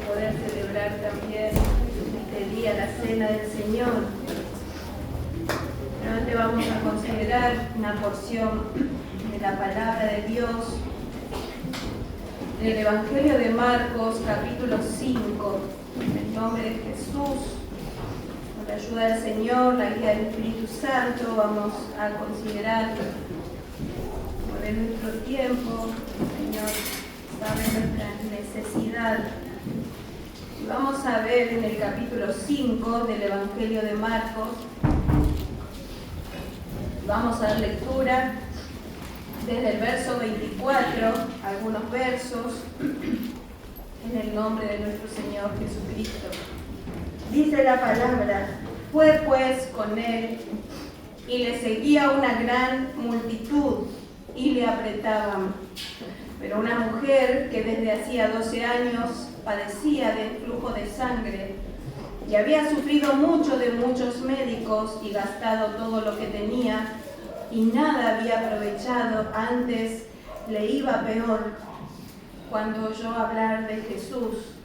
poder celebrar también este día la cena del Señor. Pero antes vamos a considerar una porción de la palabra de Dios del Evangelio de Marcos, capítulo 5, en el nombre de Jesús. Con la ayuda del Señor, la guía del Espíritu Santo, vamos a considerar por nuestro tiempo. El Señor sabe nuestra necesidad. Y vamos a ver en el capítulo 5 del Evangelio de Marcos, vamos a dar lectura desde el verso 24, algunos versos, en el nombre de nuestro Señor Jesucristo. Dice la palabra: fue pues con él, y le seguía una gran multitud, y le apretaban. Pero una mujer que desde hacía 12 años padecía de flujo de sangre, y había sufrido mucho de muchos médicos, y gastado todo lo que tenía, y nada había aprovechado, antes le iba peor. Cuando oyó hablar de Jesús,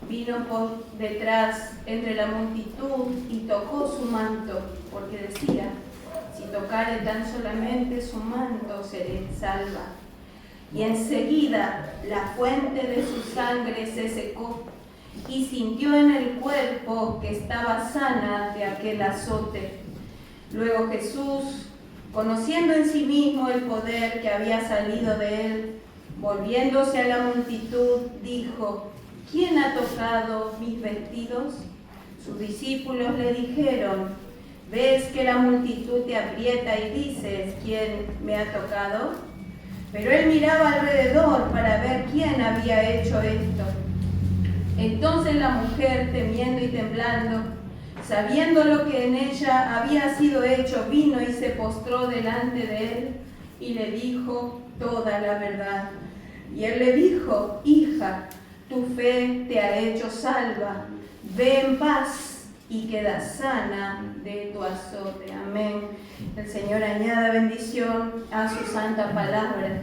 vino por detrás entre la multitud y tocó su manto, porque decía: si tocare tan solamente su manto, seré salva. Y enseguida la fuente de su sangre se secó, y sintió en el cuerpo que estaba sana de aquel azote. Luego Jesús, conociendo en sí mismo el poder que había salido de él, volviéndose a la multitud, dijo: ¿quién ha tocado mis vestidos? Sus discípulos le dijeron: ¿ves que la multitud te aprieta y dices: ¿quién me ha tocado? Pero él miraba alrededor para ver quién había hecho esto. Entonces la mujer, temiendo y temblando, sabiendo lo que en ella había sido hecho, vino y se postró delante de él y le dijo toda la verdad. Y él le dijo: hija, tu fe te ha hecho salva, ve en paz y queda sana de tu azote. Amén. El Señor añada bendición a su santa palabra.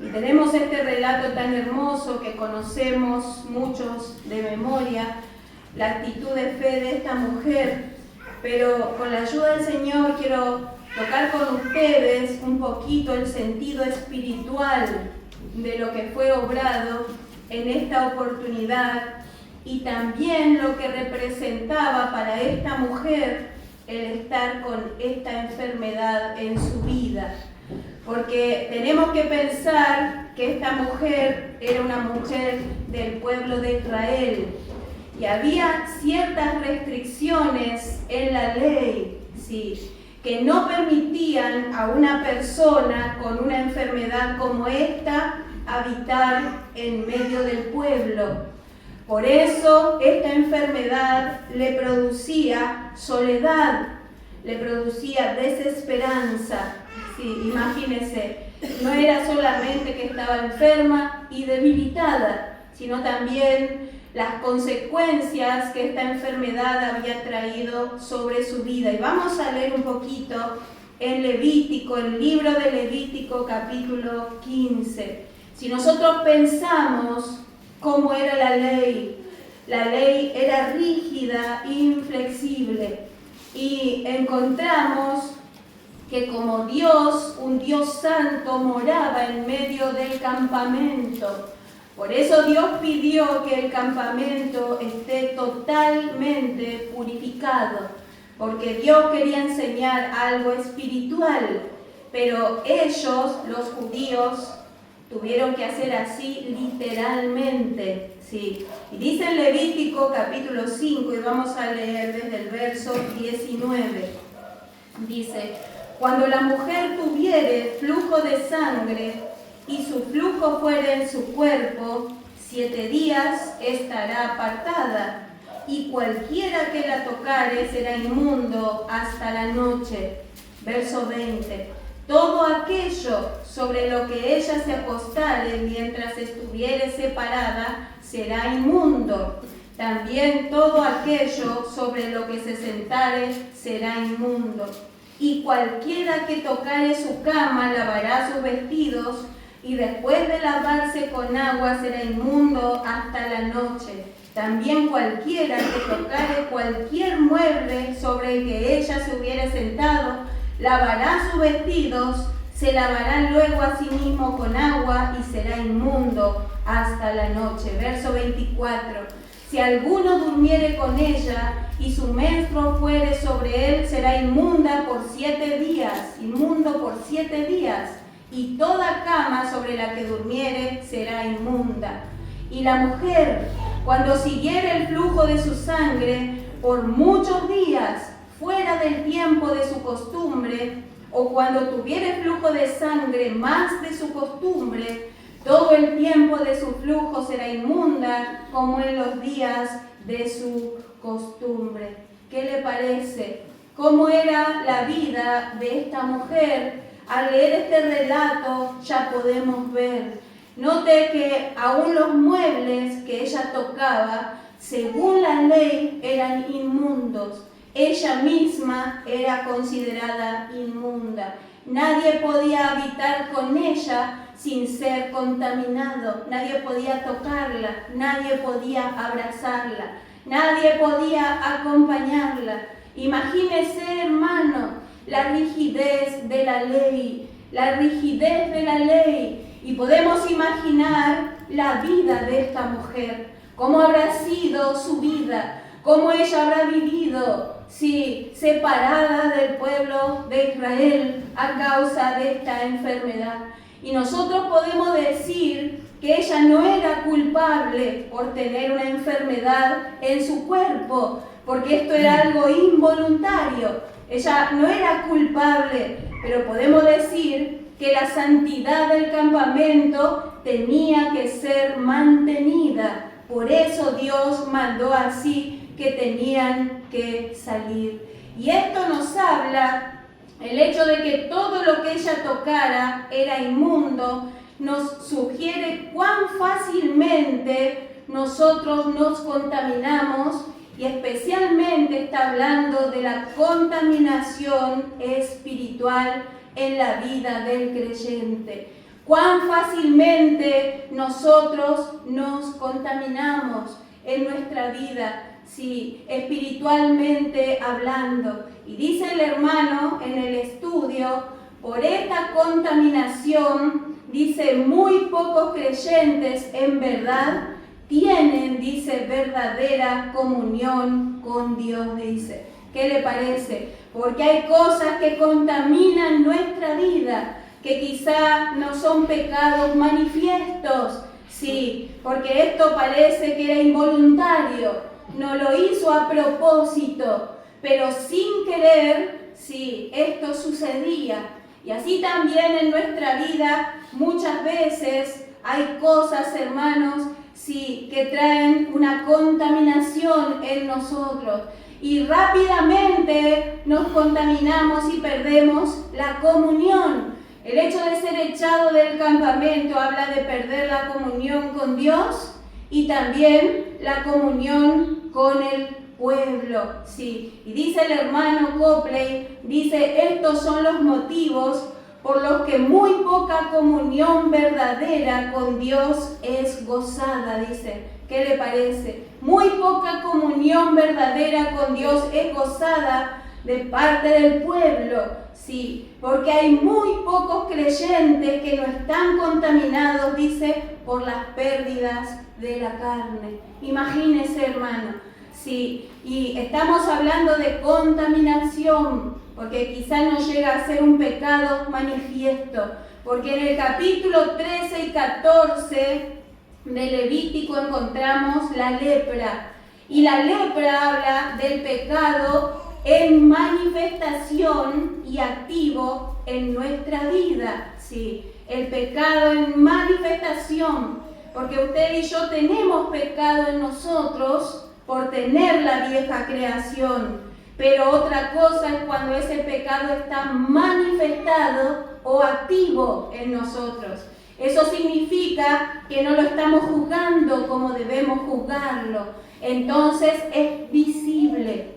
Y tenemos este relato tan hermoso que conocemos muchos de memoria, la actitud de fe de esta mujer, pero con la ayuda del Señor quiero tocar con ustedes un poquito el sentido espiritual de lo que fue obrado en esta oportunidad y también lo que representaba para esta mujer el estar con esta enfermedad en su vida. Porque tenemos que pensar que esta mujer era una mujer del pueblo de Israel y había ciertas restricciones en la ley, ¿sí?, que no permitían a una persona con una enfermedad como esta habitar en medio del pueblo. Por eso esta enfermedad le producía soledad, le producía desesperanza. Sí, imagínense, no era solamente que estaba enferma y debilitada, sino también las consecuencias que esta enfermedad había traído sobre su vida. Y vamos a leer un poquito en Levítico, el libro de Levítico, capítulo 15. Si nosotros pensamos cómo era la ley era rígida, inflexible, y encontramos que como Dios, un Dios santo, moraba en medio del campamento. Por eso Dios pidió que el campamento esté totalmente purificado, porque Dios quería enseñar algo espiritual, pero ellos, los judíos, tuvieron que hacer así literalmente, ¿sí? Y dice en Levítico capítulo 5, y vamos a leer desde el verso 19, dice: cuando la mujer tuviere flujo de sangre y su flujo fuere en su cuerpo, 7 días estará apartada, y cualquiera que la tocare será inmundo hasta la noche. Verso 20. Todo aquello sobre lo que ella se acostare mientras estuviere separada será inmundo. También todo aquello sobre lo que se sentare será inmundo. Y cualquiera que tocare su cama lavará sus vestidos, y después de lavarse con agua será inmundo hasta hasta la noche. También cualquiera que tocare cualquier mueble sobre el que ella se hubiere sentado, lavará sus vestidos, se lavará luego a sí mismo con agua y será inmundo hasta la noche. Verso 24. Si alguno durmiere con ella y su menstruo fuere sobre él, será inmunda por 7 días, inmundo por 7 días, y toda cama sobre la que durmiere será inmunda. Y la mujer, cuando siguiere el flujo de su sangre por muchos días, fuera del tiempo de su costumbre, o cuando tuviere flujo de sangre más de su costumbre, todo el tiempo de su flujo será inmunda, como en los días de su costumbre. ¿Qué le parece? ¿Cómo era la vida de esta mujer? Al leer este relato ya podemos ver. Note que aún los muebles que ella tocaba, según la ley, eran inmundos. Ella misma era considerada inmunda. Nadie podía habitar con ella sin ser contaminado. Nadie podía tocarla, nadie podía abrazarla, nadie podía acompañarla. Imagínese, hermano, la rigidez de la ley, la rigidez de la ley. Y podemos imaginar la vida de esta mujer, cómo habrá sido su vida, cómo ella habrá vivido, sí, separada del pueblo de Israel a causa de esta enfermedad. Y nosotros podemos decir que ella no era culpable por tener una enfermedad en su cuerpo, porque esto era algo involuntario. Ella no era culpable, pero podemos decir que la santidad del campamento tenía que ser mantenida. Por eso Dios mandó así que tenían que salir. Y esto nos habla, el hecho de que todo lo que ella tocara era inmundo, nos sugiere cuán fácilmente nosotros nos contaminamos, y especialmente está hablando de la contaminación espiritual en la vida del creyente. Cuán fácilmente nosotros nos contaminamos en nuestra vida, sí, espiritualmente hablando. Y dice el hermano en el estudio, por esta contaminación, dice, muy pocos creyentes en verdad tienen, dice, verdadera comunión con Dios, dice. ¿Qué le parece? Porque hay cosas que contaminan nuestra vida, que quizá no son pecados manifiestos, sí, porque esto parece que era involuntario, no lo hizo a propósito, pero sin querer, sí, esto sucedía. Y así también en nuestra vida muchas veces hay cosas, hermanos, sí, que traen una contaminación en nosotros. Y rápidamente nos contaminamos y perdemos la comunión. El hecho de ser echado del campamento habla de perder la comunión con Dios y también la comunión con el pueblo. Sí. Y dice el hermano Copley, dice, estos son los motivos por los que muy poca comunión verdadera con Dios es gozada, dice. ¿Qué le parece? Muy poca comunión verdadera con Dios es gozada de parte del pueblo, sí, porque hay muy pocos creyentes que no están contaminados, dice, por las pérdidas de la carne. Imagínese, hermano, sí, y estamos hablando de contaminación, porque quizá no llega a ser un pecado manifiesto, porque en el capítulo 13 y 14 de Levítico encontramos la lepra, y la lepra habla del pecado en manifestación y activo en nuestra vida, sí, el pecado en manifestación, porque usted y yo tenemos pecado en nosotros por tener la vieja creación, pero otra cosa es cuando ese pecado está manifestado o activo en nosotros. Eso significa que no lo estamos juzgando como debemos juzgarlo. Entonces es visible.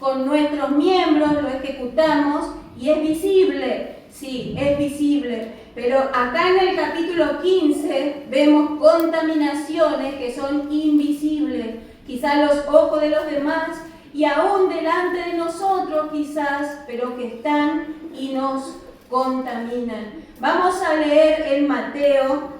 Con nuestros miembros lo ejecutamos y es visible. sí, es visible. Pero acá en el capítulo 15 vemos contaminaciones que son invisibles, quizás a los ojos de los demás y aún delante de nosotros quizás, pero que están y nos contaminan. Vamos a leer en Mateo,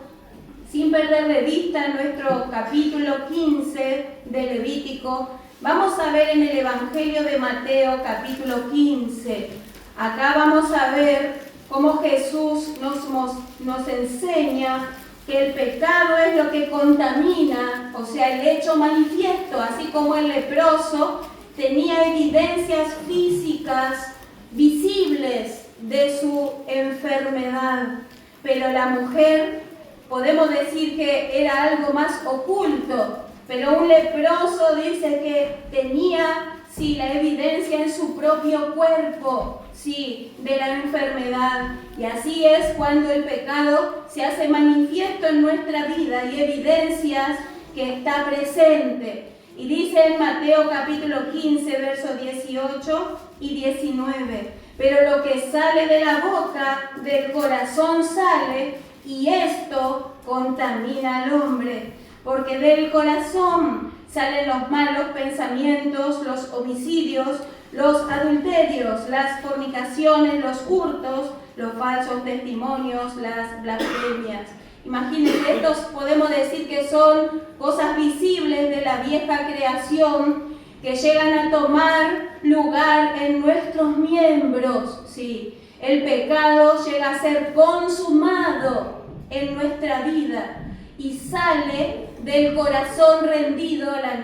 sin perder de vista nuestro capítulo 15 de Levítico. Vamos a ver en el Evangelio de Mateo, capítulo 15. Acá vamos a ver cómo Jesús nos enseña que el pecado es lo que contamina, o sea, el hecho manifiesto, así como el leproso tenía evidencias físicas visibles de su enfermedad, pero la mujer podemos decir que era algo más oculto, pero un leproso dice que tenía la evidencia en su propio cuerpo, de la enfermedad. Y así es cuando el pecado se hace manifiesto en nuestra vida y evidencias que está presente. Y dice en Mateo capítulo 15, versos 18 y 19, pero lo que sale de la boca, del corazón sale, y esto contamina al hombre, porque del corazón salen los malos pensamientos, los homicidios, los adulterios, las fornicaciones, los hurtos, los falsos testimonios, las blasfemias. Imagínense, estos podemos decir que son cosas visibles de la vieja creación que llegan a tomar lugar en nuestros miembros. Sí, el pecado llega a ser consumado en nuestra vida y sale del corazón rendido a la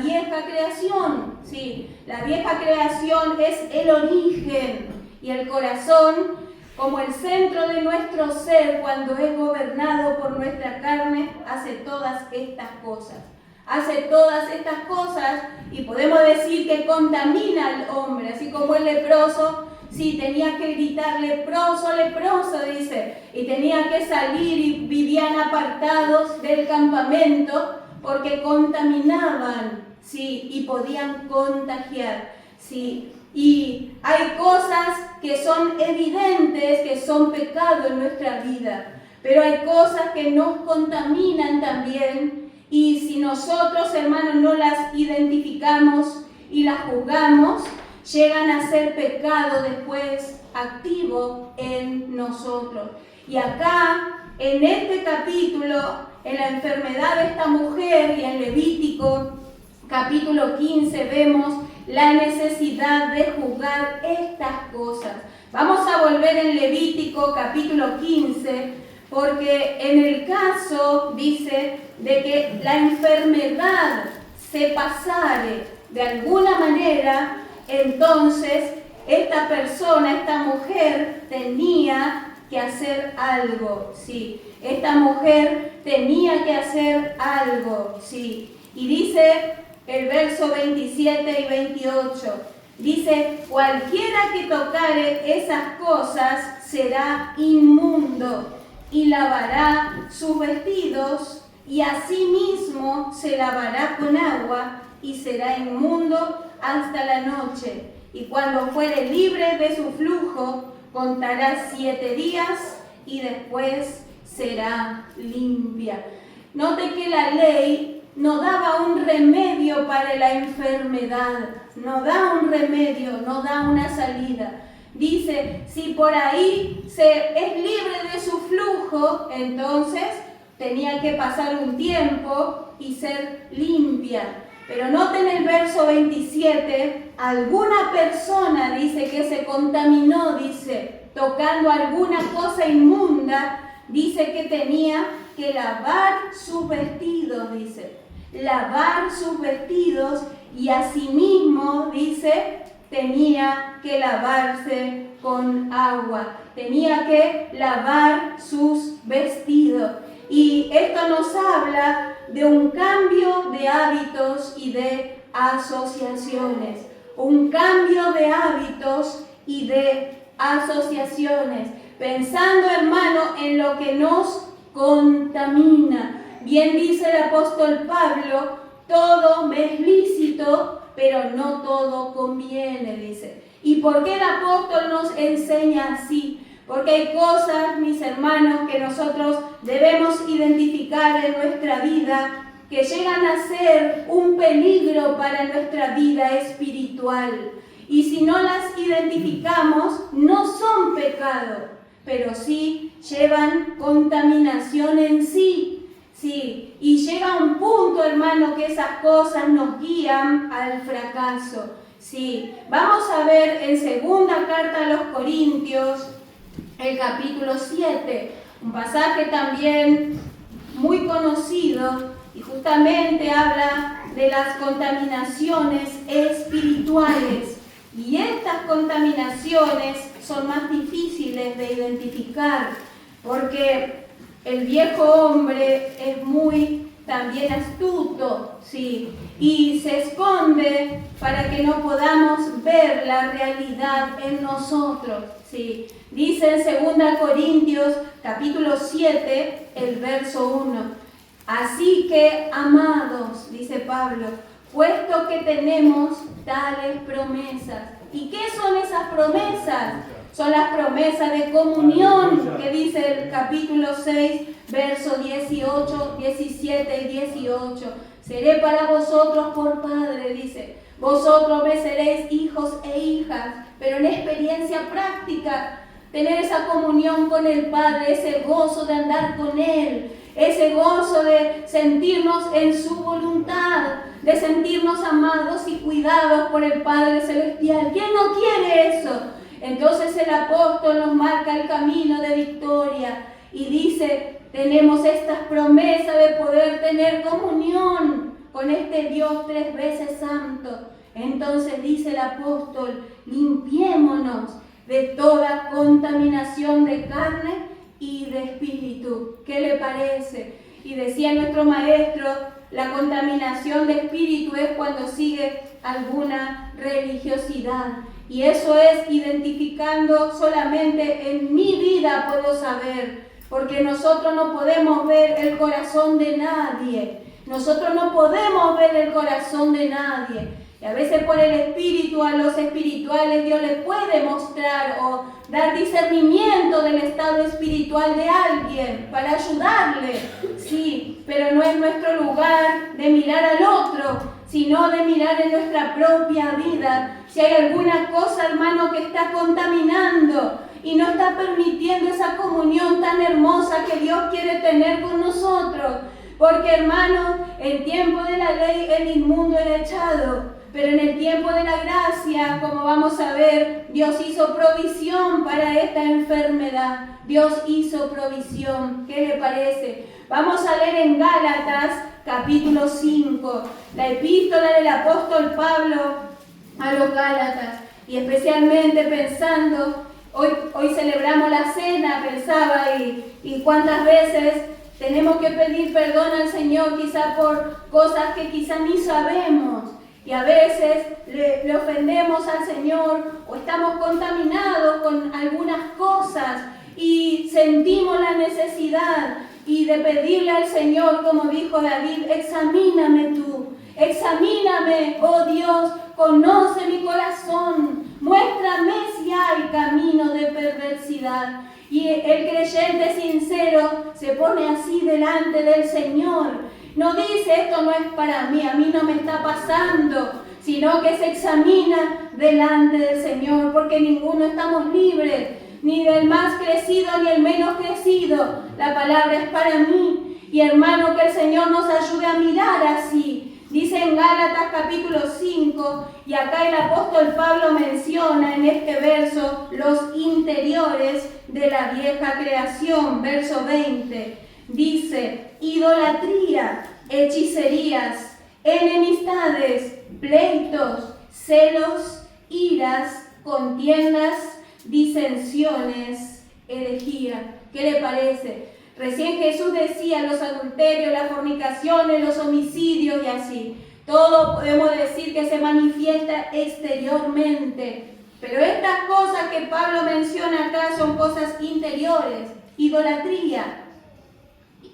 vieja creación. Sí, la vieja creación es el origen y el corazón como el centro de nuestro ser, cuando es gobernado por nuestra carne, hace todas estas cosas. Hace todas estas cosas y podemos decir que contamina al hombre, así como el leproso. Sí, tenía que gritar leproso, leproso, dice, y tenía que salir y vivían apartados del campamento porque contaminaban, sí, y podían contagiar, sí. Y hay cosas que son evidentes, que son pecado en nuestra vida, pero hay cosas que nos contaminan también, y si nosotros, hermanos, no las identificamos y las juzgamos, llegan a ser pecado después activo en nosotros. Y acá, en este capítulo, en la enfermedad de esta mujer y en Levítico, capítulo 15, vemos la necesidad de juzgar estas cosas. Vamos a volver en Levítico, capítulo 15, porque en el caso, dice, de que la enfermedad se pasare de alguna manera, entonces esta persona, esta mujer, tenía que hacer algo, sí. Esta mujer tenía que hacer algo, sí. Y dice el verso 27 y 28, dice, cualquiera que tocare esas cosas será inmundo y lavará sus vestidos y asimismo se lavará con agua y será inmundo hasta la noche. Y cuando fuere libre de su flujo, contará 7 días y después será limpia. Note que la ley no daba un remedio para la enfermedad, no da un remedio, no da una salida. Dice, si por ahí es libre de su flujo, entonces tenía que pasar un tiempo y ser limpia. Pero noten el verso 27, alguna persona dice que se contaminó, dice, tocando alguna cosa inmunda, dice que tenía que lavar sus vestidos, dice, lavar sus vestidos y asimismo, dice, tenía que lavarse con agua, tenía que lavar sus vestidos. Y esto nos habla de un cambio de hábitos y de asociaciones. Un cambio de hábitos y de asociaciones. Pensando, hermano, en lo que nos contamina. Bien dice el apóstol Pablo, todo me es lícito, pero no todo conviene, dice. ¿Y por qué el apóstol nos enseña así? Porque hay cosas, mis hermanos, que nosotros debemos identificar en nuestra vida que llegan a ser un peligro para nuestra vida espiritual. Y si no las identificamos, no son pecado, pero sí llevan contaminación en sí. Sí, y llega un punto, hermano, que esas cosas nos guían al fracaso. Sí, vamos a ver en segunda carta a los Corintios, el capítulo 7, un pasaje también muy conocido y justamente habla de las contaminaciones espirituales. Y estas contaminaciones son más difíciles de identificar porque el viejo hombre es muy también astuto, ¿sí? Y se esconde para que no podamos ver la realidad en nosotros, ¿sí? Dice en 2 Corintios capítulo 7, el verso 1. Así que, amados, dice Pablo, puesto que tenemos tales promesas. ¿Y qué son esas promesas? Son las promesas de comunión que dice el capítulo 6, versos 18, 17 y 18. Seré para vosotros por padre, dice. Vosotros me seréis hijos e hijas, pero en experiencia práctica. Tener esa comunión con el Padre, ese gozo de andar con Él, ese gozo de sentirnos en su voluntad, de sentirnos amados y cuidados por el Padre Celestial. ¿Quién no quiere eso? Entonces el apóstol nos marca el camino de victoria y dice, tenemos estas promesas de poder tener comunión con este Dios 3 veces santo. Entonces dice el apóstol, limpiémonos de toda contaminación de carne y de espíritu. ¿Qué le parece? Y decía nuestro maestro, la contaminación de espíritu es cuando sigue alguna religiosidad. Y eso es identificando solamente en mi vida puedo saber, porque nosotros no podemos ver el corazón de nadie. Nosotros no podemos ver el corazón de nadie. Y a veces por el espíritu, a los espirituales, Dios les puede mostrar o dar discernimiento del estado espiritual de alguien para ayudarle. Sí, pero no es nuestro lugar de mirar al otro, sino de mirar en nuestra propia vida. Si hay alguna cosa, hermano, que está contaminando y no está permitiendo esa comunión tan hermosa que Dios quiere tener con nosotros. Porque, hermano, en tiempo de la ley el inmundo era echado. Pero en el tiempo de la gracia, como vamos a ver, Dios hizo provisión para esta enfermedad. Dios hizo provisión. ¿Qué le parece? Vamos a leer en Gálatas, capítulo 5, la epístola del apóstol Pablo a los Gálatas. Y especialmente pensando, hoy celebramos la cena, pensaba, y cuántas veces tenemos que pedir perdón al Señor, quizá por cosas que quizá ni sabemos. Y a veces le ofendemos al Señor o estamos contaminados con algunas cosas y sentimos la necesidad y de pedirle al Señor, como dijo David, examíname tú, examíname, oh Dios, conoce mi corazón, muéstrame si hay camino de perversidad. Y el creyente sincero se pone así delante del Señor. No dice, esto no es para mí, a mí no me está pasando, sino que se examina delante del Señor, porque ninguno estamos libres, ni del más crecido ni el menos crecido. La palabra es para mí. Y hermano, que el Señor nos ayude a mirar así. Dice en Gálatas capítulo 5, y acá el apóstol Pablo menciona en este verso los interiores de la vieja creación, verso 20. Dice, idolatría, hechicerías, enemistades, pleitos, celos, iras, contiendas, disensiones, herejía. ¿Qué le parece? Recién Jesús decía los adulterios, las fornicaciones, los homicidios y así. Todo podemos decir que se manifiesta exteriormente. Pero estas cosas que Pablo menciona acá son cosas interiores. Idolatría,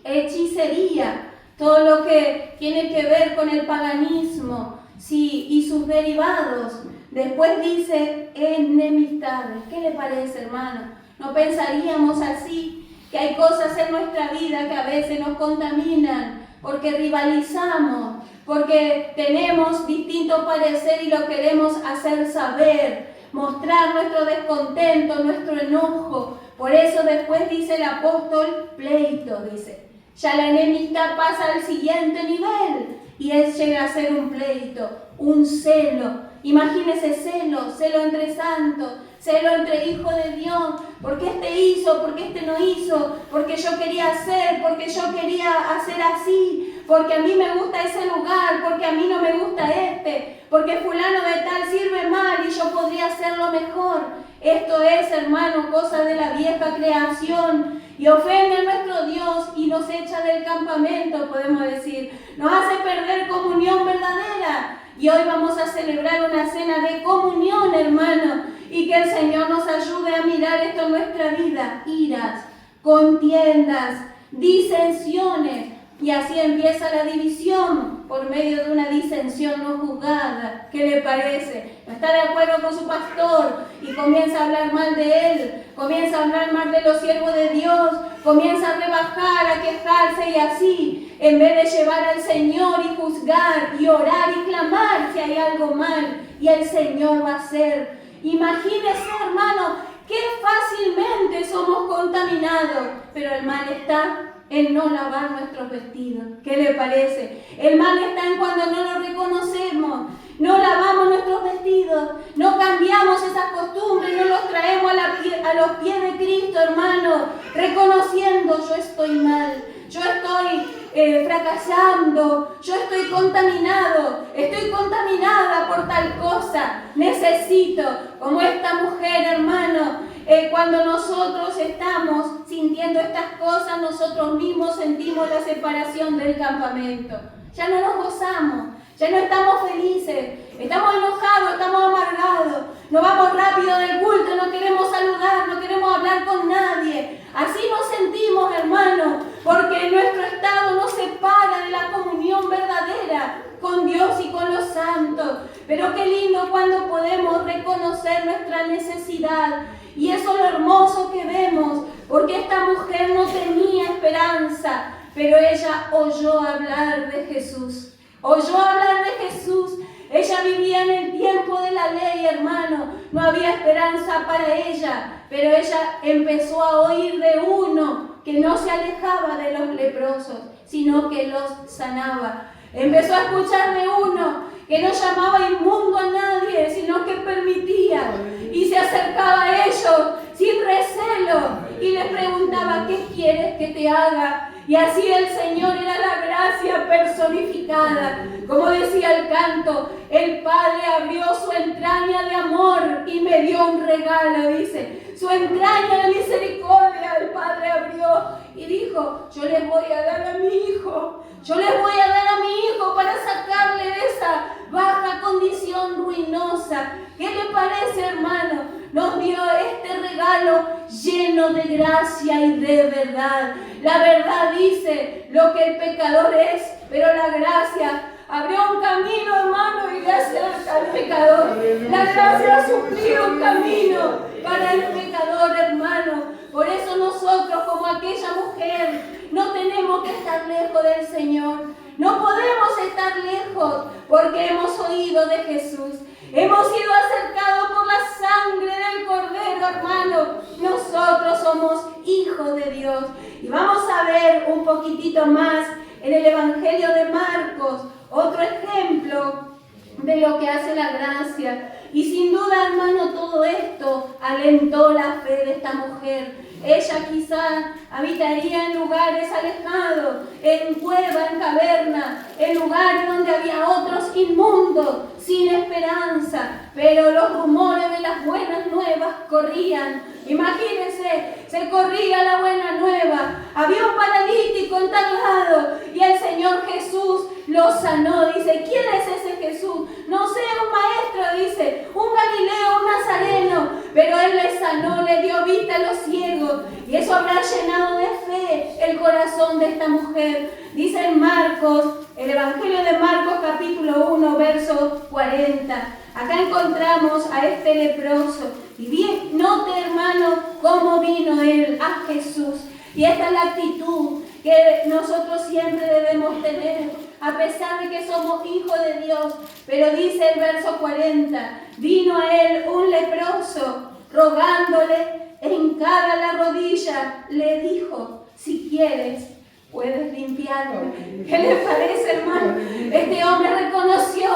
hechicería, todo lo que tiene que ver con el paganismo, Sí, y sus derivados. Después dice enemistades. ¿Qué le parece, hermano? ¿No pensaríamos así? Que hay cosas en nuestra vida que a veces nos contaminan, porque rivalizamos, porque tenemos distinto parecer y lo queremos hacer saber, mostrar nuestro descontento, nuestro enojo. Por eso después dice el apóstol pleito, dice. Ya la enemistad pasa al siguiente nivel y él llega a ser un pleito, un celo. Imagínese celo entre santos, celo entre hijos de Dios. ¿Por qué este hizo? ¿Por qué este no hizo? Porque yo quería hacer, porque yo quería hacer así, porque a mí me gusta ese lugar, porque a mí no me gusta este, porque fulano de tal sirve mal y yo podría hacerlo mejor. Esto es, hermano, cosa de la vieja creación y ofende a nuestro Dios y nos echa del campamento, podemos decir. Nos hace perder comunión verdadera. Y hoy vamos a celebrar una cena de comunión, hermano, y que el Señor nos ayude a mirar esto en nuestra vida. Iras, contiendas, disensiones, y así empieza la división por medio de una disensión no juzgada. ¿Qué le parece? No está de acuerdo con su pastor y comienza a hablar mal de él, comienza a hablar mal de los siervos de Dios, comienza a rebajar, a quejarse y así, en vez de llevar al Señor y juzgar y orar y clamar si hay algo mal, y el Señor va a hacer. Imagínese, hermano, qué fácilmente somos contaminados, pero el mal está en no lavar nuestros vestidos. ¿Qué le parece? El mal está en cuando no lo reconocemos, no lavamos nuestros vestidos, no cambiamos esas costumbres, no los traemos a los pies de Cristo, hermano, reconociendo: yo estoy mal, yo estoy fracasando, yo estoy contaminado, estoy contaminada por tal cosa, necesito, como esta mujer, hermano. Cuando nosotros estamos sintiendo estas cosas, nosotros mismos sentimos la separación del campamento. Ya no nos gozamos, ya no estamos felices, estamos enojados, estamos amargados, nos vamos rápido del culto, no queremos saludar, no queremos hablar con nadie. Así nos sentimos, hermano, porque nuestro estado nos separa de la comunión verdadera con Dios y con los santos. Pero qué lindo cuando podemos reconocer nuestra necesidad. Y eso es lo hermoso que vemos, porque esta mujer no tenía esperanza, pero ella oyó hablar de Jesús. Oyó hablar de Jesús. Ella vivía en el tiempo de la ley, hermano. No había esperanza para ella, pero ella empezó a oír de uno que no se alejaba de los leprosos, sino que los sanaba. Empezó a escuchar de uno que no llamaba inmundo a nadie, sino que permitía y se acercaba a ellos sin recelo y les preguntaba: ¿qué quieres que te haga? Y así el Señor era la gracia personificada. Como decía el canto, el Padre abrió su entraña de amor y me dio un regalo, dice. Su entraña de misericordia el Padre abrió y dijo: yo les voy a dar a mi hijo. Yo les voy a dar a mi hijo para sacarle de esa baja condición ruinosa. ¿Qué le parece, hermano? Nos dio este regalo lleno de gracia y de verdad. La verdad dice lo que el pecador es, pero la gracia abrió un camino, hermano, y le acerca al pecador. La gracia ha suplido un camino para el pecador, hermano. Por eso nosotros, como aquella mujer, no tenemos que estar lejos del Señor. No podemos estar lejos porque hemos oído de Jesús. Hemos sido acercados por la sangre del Cordero, hermano. Nosotros somos hijos de Dios. Y vamos a ver un poquitito más en el Evangelio de Marcos, otro ejemplo de lo que hace la gracia. Y sin duda, hermano, todo esto alentó la fe de esta mujer. Ella quizá habitaría en lugares alejados, en cuevas, en cavernas, en lugares donde había otros inmundos, sin esperanza. Pero los rumores de las buenas nuevas corrían. Imagínense, se corría la buena nueva. Había un paralítico en tal lado y el Señor Jesús lo sanó. Dice: ¿quién es ese Jesús? No sé, un maestro, dice, un Galileo, un Nazareno. Pero Él le sanó, le dio vista a los ciegos. Y eso habrá llenado de fe el corazón de esta mujer. Dice en Marcos, el Evangelio de Marcos capítulo 1, verso verso 40. Acá encontramos a este leproso. Y bien, note, hermano, cómo vino él a Jesús. Y esta es la actitud que nosotros siempre debemos tener, a pesar de que somos hijos de Dios. Pero dice el verso 40, vino a él un leproso, rogándole, hincada la rodilla, le dijo, si quieres, puedes limpiarme. ¿Qué le parece, hermano? Este hombre reconoció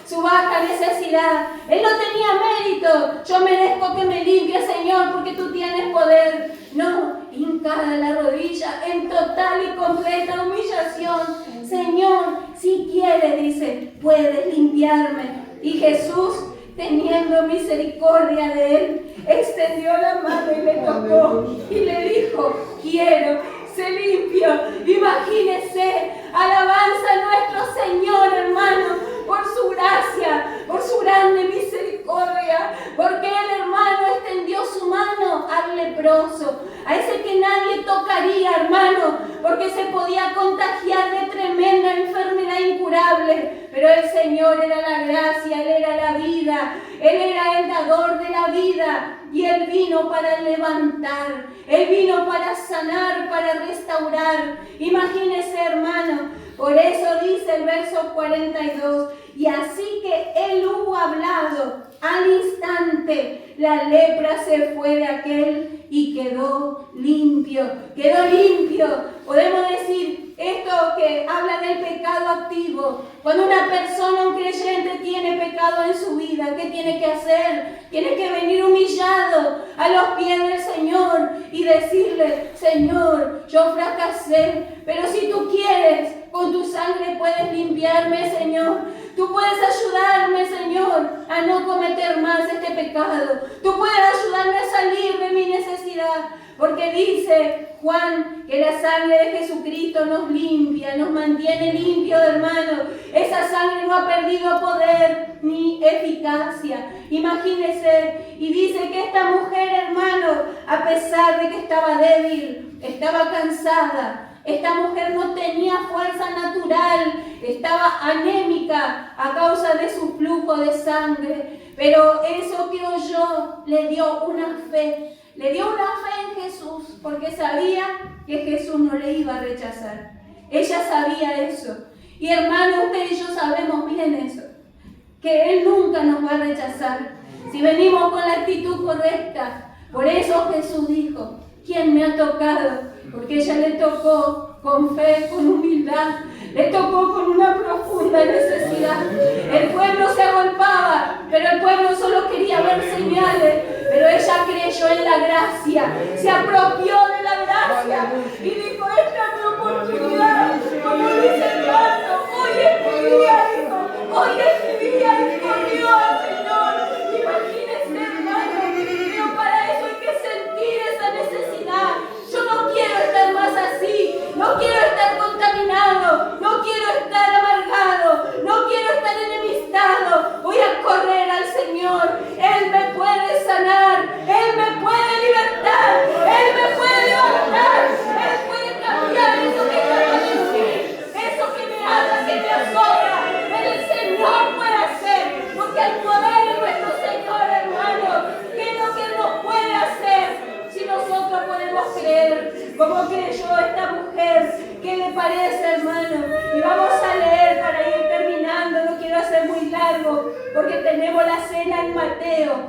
su baja necesidad. Él no tenía mérito. Yo merezco que me limpie, Señor, porque tú tienes poder. No, hincada la rodilla en total y completa humillación. Señor, si quieres, dice, puedes limpiarme. Y Jesús, teniendo misericordia de él, extendió la mano y le tocó y le dijo, quiero, se limpio. Imagínese, alabanza a nuestro Señor, hermano, por su gracia, por su grande misericordia, porque el hermano extendió su mano al leproso, a ese que nadie tocaría, hermano, porque se podía contagiar de tremenda enfermedad incurable. Pero el Señor era la gracia, Él era la vida, Él era el dador de la vida, y Él vino para levantar, Él vino para sanar, para restaurar. Imagínese, hermano, por eso dice el verso 42, y así que Él hubo hablado, al instante la lepra se fue de aquel y quedó limpio. Quedó limpio. Podemos decir esto que habla del pecado activo. Cuando una persona, un creyente, tiene pecado en su vida, ¿qué tiene que hacer? Tiene que venir humillado a los pies del Señor y decirle, Señor, yo fracasé, pero si tú quieres, con tu sangre puedes limpiarme, Señor. Tú puedes ayudarme, Señor, a no cometer más este pecado. Tú puedes ayudarme a salir de mi necesidad. Porque dice Juan que la sangre de Jesucristo nos limpia, nos mantiene limpios, hermano. Esa sangre no ha perdido poder ni eficacia. Imagínese, y dice que esta mujer, hermano, a pesar de que estaba débil, estaba cansada, esta mujer no tenía fuerza natural, estaba anémica a causa de su flujo de sangre. Pero eso que oyó le dio una fe. Le dio una fe en Jesús porque sabía que Jesús no le iba a rechazar. Ella sabía eso. Y hermano, usted y yo sabemos bien eso. Que Él nunca nos va a rechazar si venimos con la actitud correcta. Por eso Jesús dijo, ¿quién me ha tocado? Porque ella le tocó con fe, con humildad. Le tocó con una profunda necesidad. El pueblo se agolpaba, pero el pueblo solo quería ver señales. Pero ella creyó en la gracia, se apropió de la gracia y dijo, esta es mi oportunidad. Como dice el canto, hoy es mi día, hijo, hoy es mi día, y corrió al Señor. Imagínense, hermano, pero para eso hay que sentir esa necesidad. Yo no quiero estar más así, no quiero estar contaminado, no quiero estar amargado, no quiero estar enemistado. Voy a correr al Señor. Él me puede sanar, Él me puede libertar, Él me puede levantar, Él puede cambiar eso que está padeciendo, eso que me habla, que me azota. Pero el Señor puede hacer, porque el poder de nuestro Señor, hermano, ¿qué es lo que Él nos puede hacer? Si nosotros podemos creer, como creyó esta mujer. ¿Qué le parece, hermano? Y vamos a leer para ir terminando, no quiero hacer muy largo, porque tenemos la cena en Mateo,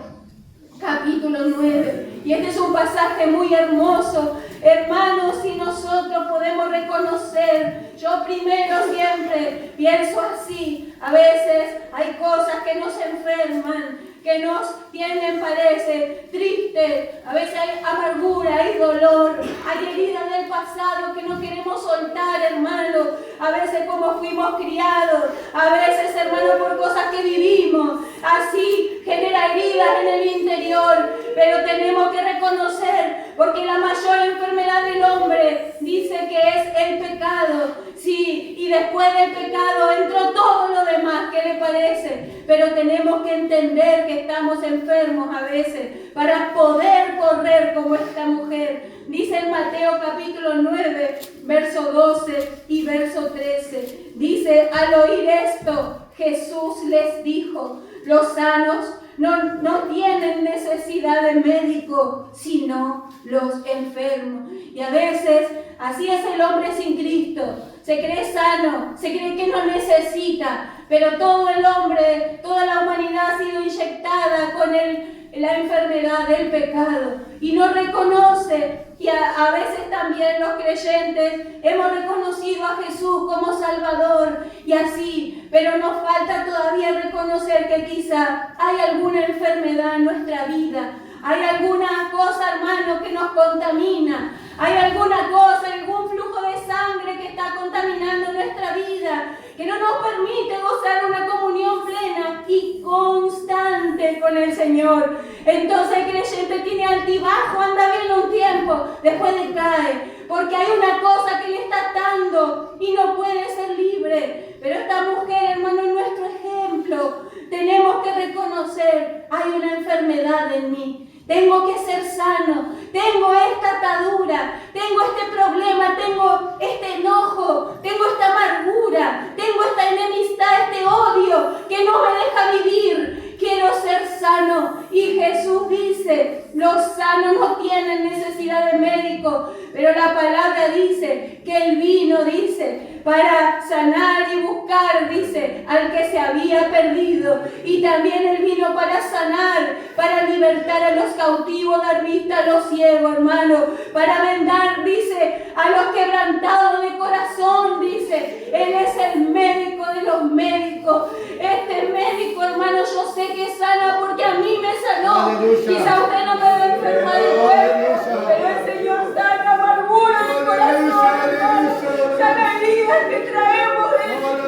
capítulo 9. Y este es un pasaje muy hermoso. Hermanos, si nosotros podemos reconocer, yo primero siempre pienso así, a veces hay cosas que nos enferman, que nos tienen, parece, tristes, a veces hay amargura, hay dolor, hay heridas del pasado que no queremos soltar, hermano, a veces como fuimos criados, a veces, hermano, por cosas que vivimos, así genera heridas en el interior, pero tenemos que reconocer, porque la mayor enfermedad del hombre dice que es el pecado. Sí, y después del pecado entró todo lo demás, ¿qué le parece? Pero tenemos que entender que estamos enfermos a veces para poder correr como esta mujer. Dice en Mateo capítulo 9, verso 12 y verso 13. Dice, al oír esto, Jesús les dijo: los sanos no tienen necesidad de médico, sino los enfermos. Y a veces así es el hombre sin Cristo. Se cree sano, se cree que no necesita, pero todo el hombre, toda la humanidad ha sido inyectada con la enfermedad del pecado y no reconoce. Y a veces también los creyentes hemos reconocido a Jesús como Salvador y así, pero nos falta todavía reconocer que quizá hay alguna enfermedad en nuestra vida, hay alguna cosa, hermano, que nos contamina, hay alguna cosa, algún flujo de sangre que está contaminando nuestra vida, que no nos permite gozar una comunión plena y constante con el Señor. Entonces el creyente tiene altibajo, anda bien un tiempo, después decae, porque hay una cosa que le está atando y no puede ser libre. Pero esta mujer, hermano, es nuestro ejemplo. Tenemos que reconocer: hay una enfermedad en mí. Tengo que ser sano, tengo esta atadura, tengo este problema, tengo este enojo, tengo esta amargura, tengo esta enemistad, este odio que no me deja vivir. Quiero ser sano. Y Jesús dice: los sanos no tienen necesidad de médico, pero la palabra dice que Él vino, dice, para sanar y buscar, dice, al que se había perdido. Y también Él vino para sanar, para libertar a los cautivos, dar vista a los ciegos, hermano, para vendar, dice, a los quebrantados de corazón, dice. Él es el médico de los médicos. Este médico, hermano, yo sé que sana porque a mí me sanó. Aleluya. Quizá usted no me ve enferma de cuerpo, pero el Señor sana amargura de corazón, hermano. Sana heridas que traemos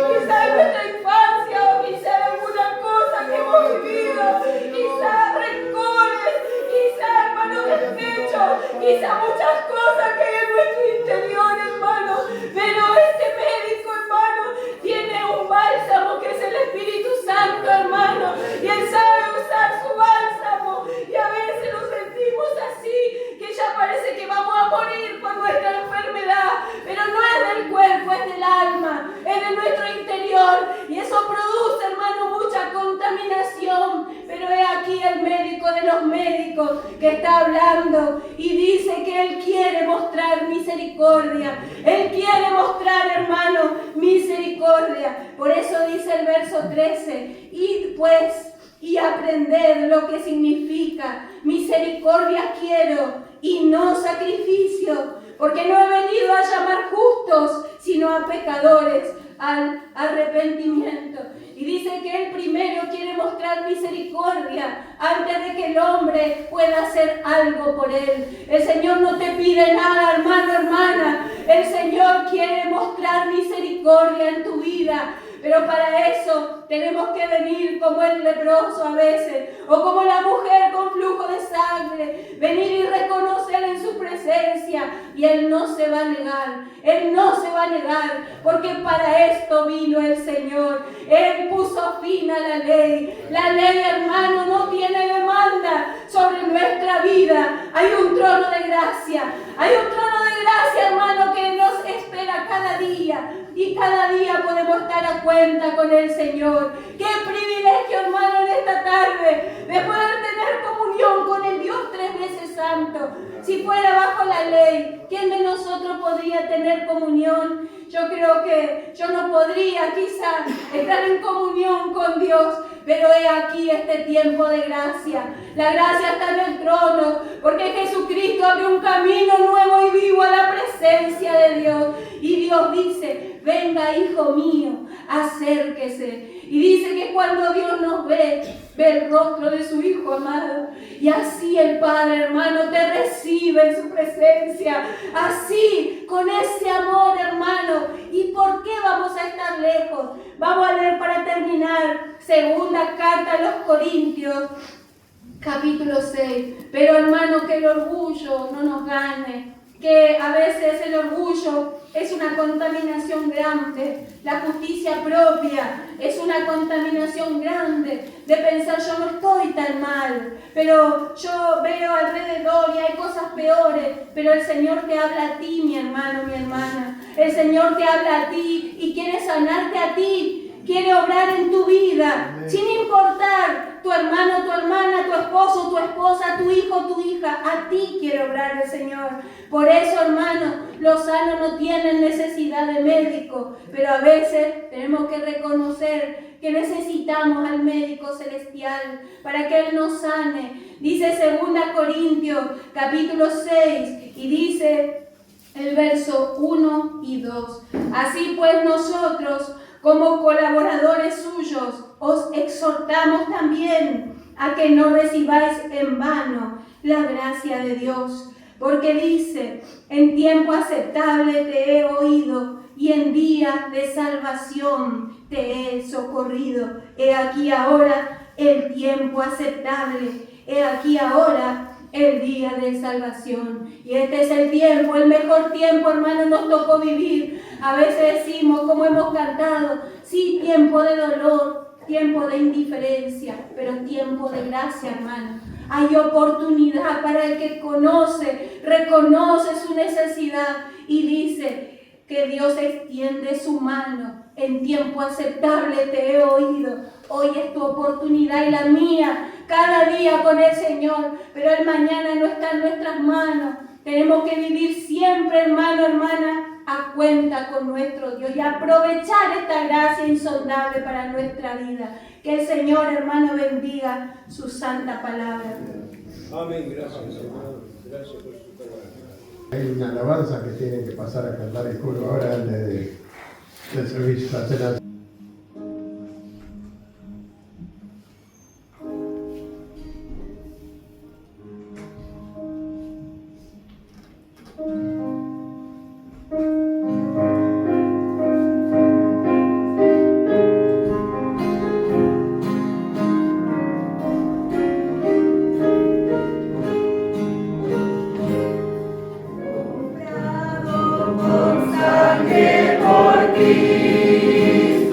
quizá de nuestra infancia, o quizá de alguna cosa que hemos vivido, quizá rencores, quizá, hermano, despechos, quizá muchas cosas que hay en nuestro interior, hermano. Pero este médico, hermano, tiene un bálsamo que es el Espíritu Santo, hermano, y Él sabe usar su bálsamo. Y a veces nos sentimos así, que ya parece que vamos a morir por nuestra enfermedad, pero no es del cuerpo, es del alma, es de nuestro interior, y eso produce, hermano, mucha contaminación. Pero he aquí el médico de los médicos que está hablando y dice que Él quiere mostrar misericordia. Él quiere mostrar, hermano, misericordia. Por eso dice el verso 13: id pues y aprended lo que significa misericordia quiero y no sacrificio, porque no he venido a llamar justos, sino a pecadores al arrepentimiento. Y dice que Él primero quiere mostrar misericordia antes de que el hombre pueda hacer algo por Él. El Señor no te pide nada, hermano, hermana. El Señor quiere mostrar misericordia en tu vida. Pero para eso tenemos que venir como el leproso a veces, o como la mujer con flujo de sangre, venir y reconocer en su presencia, y Él no se va a negar, Él no se va a negar, porque para esto vino el Señor. Él puso fin a la ley. La ley, hermano, no tiene demanda sobre nuestra vida. Hay un trono de gracia, hay un trono de gracia, hermano, que nos espera cada día. Y cada día podemos estar a cuenta con el Señor. ¡Qué privilegio, hermano, en esta tarde de poder tener comunión con el Dios tres veces santo! Si fuera bajo la ley, ¿quién de nosotros podría tener comunión? Yo creo que yo no podría quizás estar en comunión con Dios, pero he aquí este tiempo de gracia. La gracia está en el trono, porque Jesucristo abrió un camino nuevo y vivo a la presencia de Dios. Y Dios dice: venga, hijo mío, acérquese. Y dice que cuando Dios nos ve el rostro de su Hijo amado. Y así el Padre, hermano, te recibe en su presencia. Así, con ese amor, hermano. ¿Y por qué vamos a estar lejos? Vamos a leer para terminar segunda carta a los Corintios, capítulo 6. Pero, hermano, que el orgullo no nos gane. Que a veces el orgullo es una contaminación grande, la justicia propia es una contaminación grande de pensar: yo no estoy tan mal, pero yo veo alrededor y hay cosas peores. Pero el Señor te habla a ti, mi hermano, mi hermana. El Señor te habla a ti y quiere sanarte a ti. quiere obrar en tu vida, sin importar tu hermano, tu hermana, tu esposo, tu esposa, tu hijo, tu hija. A ti quiere obrar el Señor. Por eso, hermano, los sanos no tienen necesidad de médico, pero a veces tenemos que reconocer que necesitamos al médico celestial para que Él nos sane. Dice 2 Corintios capítulo 6 y dice el verso 1 y 2. Así pues nosotros, como colaboradores suyos, os exhortamos también a que no recibáis en vano la gracia de Dios. Porque dice, en tiempo aceptable te he oído y en día de salvación te he socorrido. He aquí ahora el tiempo aceptable. He aquí ahora el día de salvación. Y este es el tiempo, el mejor tiempo, hermano, nos tocó vivir. A veces decimos, como hemos cantado, sí, tiempo de dolor, tiempo de indiferencia, pero tiempo de gracia, hermano. Hay oportunidad para el que conoce, reconoce su necesidad y dice que Dios extiende su mano. En tiempo aceptable te he oído. Hoy es tu oportunidad y la mía, cada día con el Señor, pero el mañana no está en nuestras manos. Tenemos que vivir siempre, hermano, hermana, a cuenta con nuestro Dios y aprovechar esta gracia insondable para nuestra vida. Que el Señor, hermano, bendiga su santa palabra. Amén, gracias, Señor. Gracias por su palabra. Hay una alabanza que tienen que pasar a cantar el coro ahora antes del servicio de la cena. Con sangre por Cristo.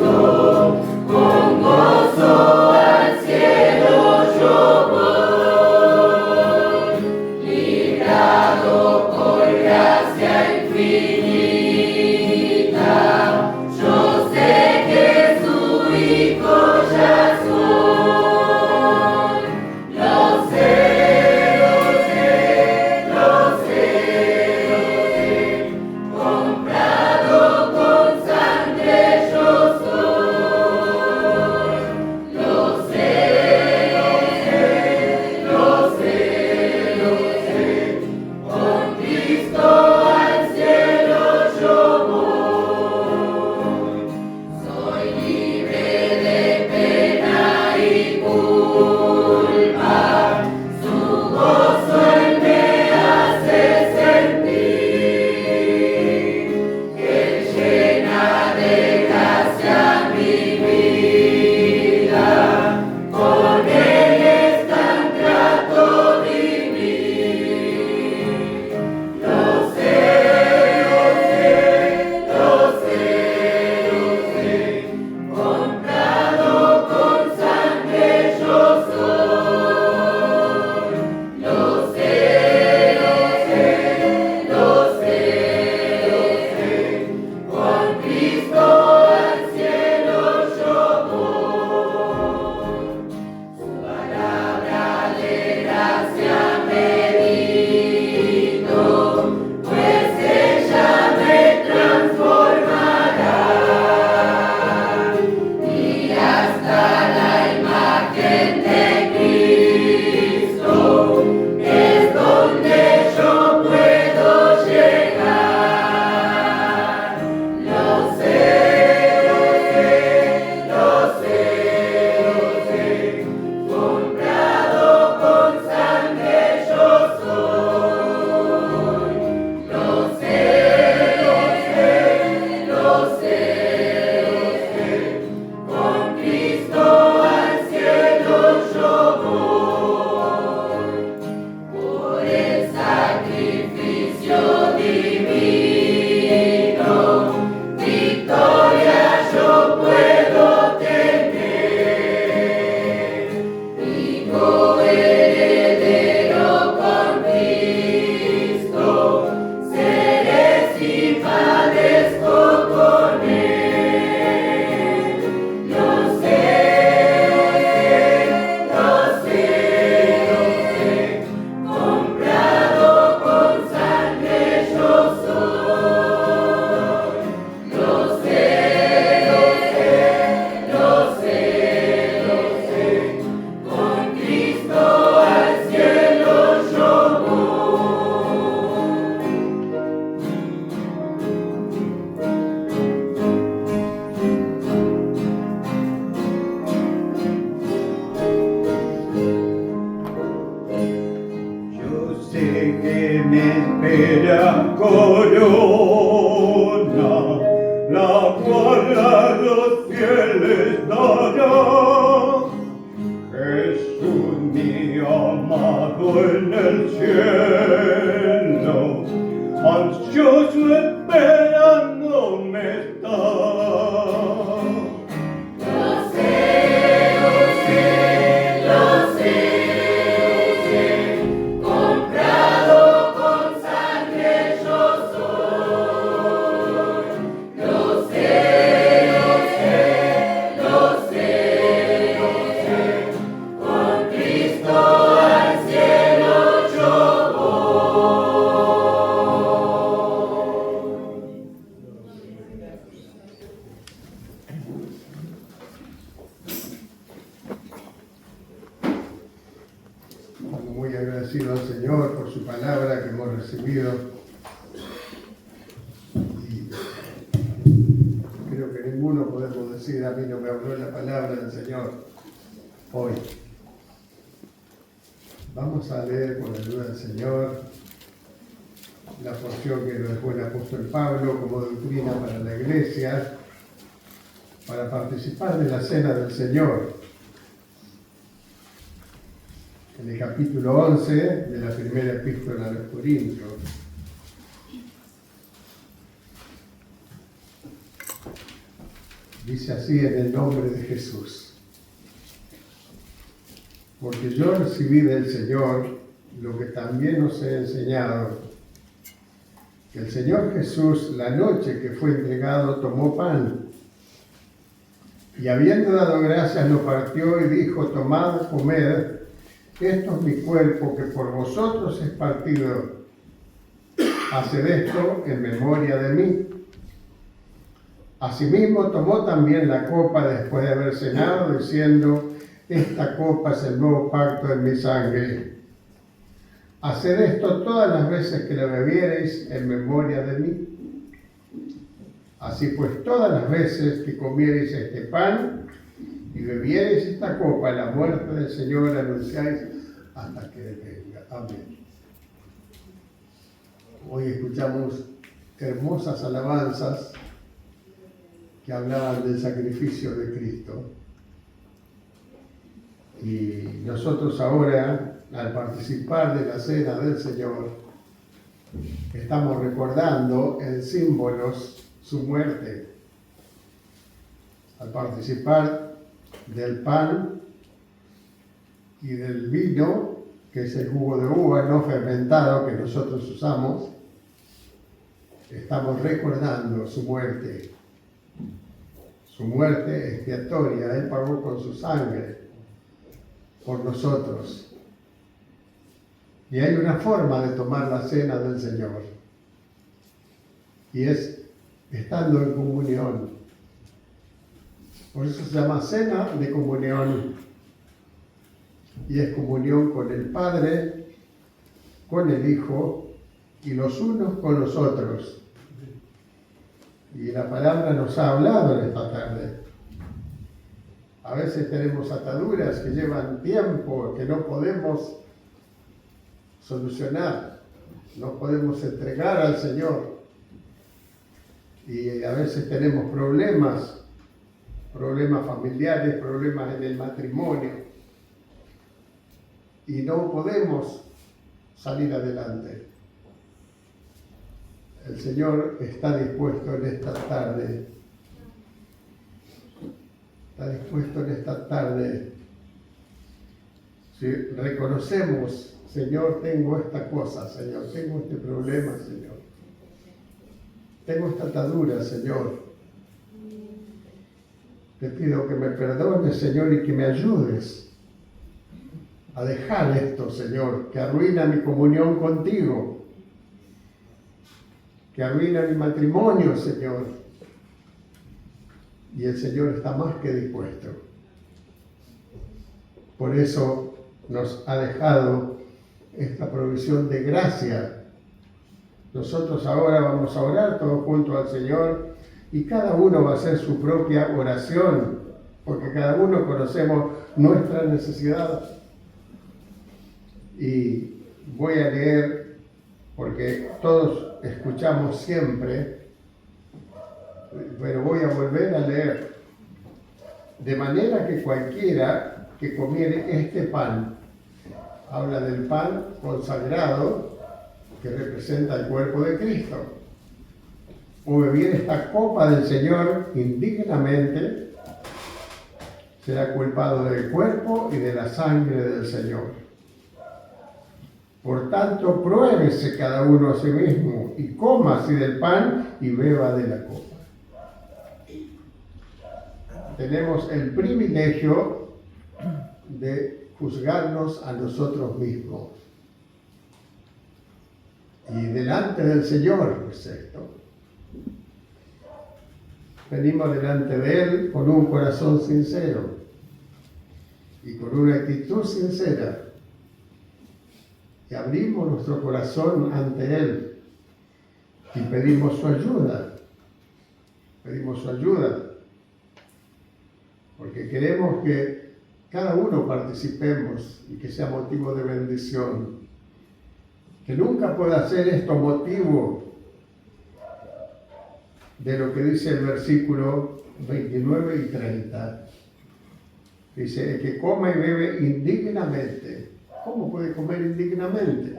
los fieles dará. Jesús mi amado en el cielo, ansioso esperándome está. Muy agradecido al Señor por su palabra que hemos recibido. Y creo que ninguno podemos decir, a mí no me habló la palabra del Señor hoy. Vamos a leer con la ayuda del Señor la porción que nos dejó el apóstol Pablo como doctrina para la iglesia, para participar de la cena del Señor. En el capítulo 11 de la primera epístola a los Corintios. Dice así en el nombre de Jesús: porque yo recibí del Señor lo que también os he enseñado, que el Señor Jesús, la noche que fue entregado, tomó pan, y habiendo dado gracias lo partió y dijo: tomad, comed, esto es mi cuerpo que por vosotros es partido. Haced esto en memoria de mí. Asimismo tomó también la copa después de haber cenado, diciendo: esta copa es el nuevo pacto en mi sangre. Haced esto todas las veces que lo bebiereis en memoria de mí. Así pues, todas las veces que comiereis este pan y bebiereis esta copa, la muerte del Señor anunciáis hasta que Él venga. Amén. Hoy escuchamos hermosas alabanzas que hablaban del sacrificio de Cristo. Y nosotros ahora, al participar de la cena del Señor, estamos recordando en símbolos su muerte. Al participar del pan y del vino, que es el jugo de uva no fermentado que nosotros usamos, estamos recordando su muerte expiatoria. Él pagó con su sangre por nosotros. Y hay una forma de tomar la cena del Señor, y es estando en comunión. Por eso se llama cena de comunión, y es comunión con el Padre, con el Hijo y los unos con los otros. Y la palabra nos ha hablado en esta tarde. A veces tenemos ataduras que llevan tiempo, que no podemos solucionar, no podemos entregar al Señor. Y a veces tenemos problemas familiares, problemas en el matrimonio, y no podemos salir adelante. El Señor está dispuesto en esta tarde. Está dispuesto en esta tarde. Si reconocemos: Señor, tengo esta cosa, Señor, tengo este problema, Señor, tengo esta atadura, Señor. Te pido que me perdones, Señor, y que me ayudes a dejar esto, Señor, que arruina mi comunión contigo, que arruina mi matrimonio, Señor. Y el Señor está más que dispuesto. Por eso nos ha dejado esta provisión de gracia. Nosotros ahora vamos a orar todos juntos al Señor, y cada uno va a hacer su propia oración, porque cada uno conocemos nuestra necesidad. Y voy a leer, porque todos escuchamos siempre, pero voy a volver a leer De manera que cualquiera que comiere este pan, habla del pan consagrado que representa el cuerpo de Cristo, o bebiere esta copa del Señor indignamente, será culpado del cuerpo y de la sangre del Señor. Por tanto, pruébese cada uno a sí mismo y coma así del pan y beba de la copa. Tenemos el privilegio de juzgarnos a nosotros mismos. Y delante del Señor, es esto. Venimos delante de Él con un corazón sincero y con una actitud sincera. Y abrimos nuestro corazón ante Él y pedimos su ayuda. Pedimos su ayuda. Porque queremos que cada uno participemos y que sea motivo de bendición. Que nunca pueda ser esto motivo de lo que dice el versículo 29 y 30. Dice, el que come y bebe indignamente. ¿Cómo puede comer indignamente?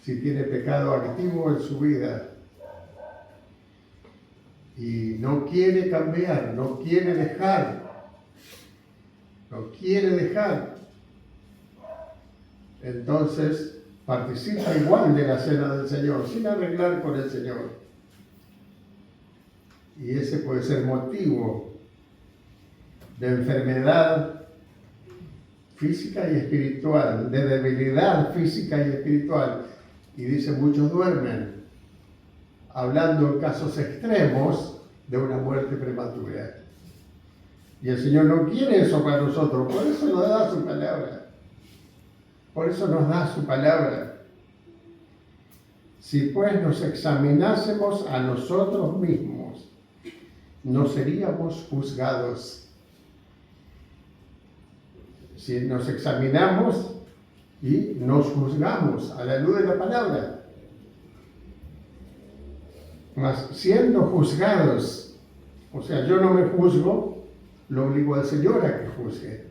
Si tiene pecado activo en su vida y no quiere cambiar, no quiere dejar, entonces participa igual de la cena del Señor, sin arreglar con el Señor. Y ese puede ser motivo de enfermedad física y espiritual, de debilidad física y espiritual. Y dice, muchos duermen, hablando en casos extremos de una muerte prematura. Y el Señor no quiere eso para nosotros, por eso nos da su palabra. Por eso nos da su palabra. Si pues nos examinásemos a nosotros mismos, no seríamos juzgados. Si nos examinamos y nos juzgamos a la luz de la palabra, mas siendo juzgados, o sea, yo no me juzgo, lo obligo al Señor a que juzgue.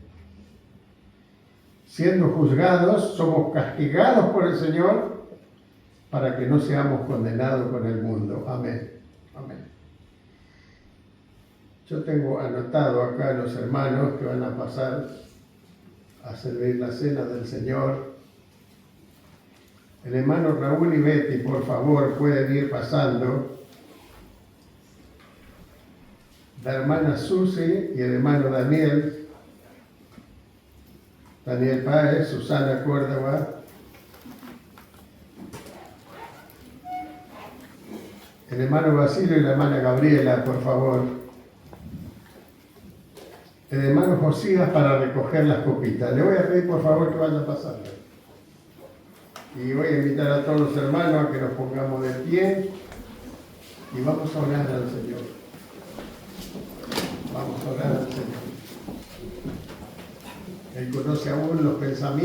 Siendo juzgados, somos castigados por el Señor para que no seamos condenados con el mundo. Amén. Amén. Yo tengo anotado acá a los hermanos que van a pasar a servir la cena del Señor. El hermano Raúl y Betty, por favor, pueden ir pasando. La hermana Susi y el hermano Daniel Páez, Susana Córdoba, el hermano Basilio y la hermana Gabriela, por favor. El hermano Josías para recoger las copitas. Le voy a pedir por favor que vayan pasando. Y voy a invitar a todos los hermanos a que nos pongamos de pie y vamos a orar al Señor. Vamos a orar al Señor. Él conoce aún los pensamientos.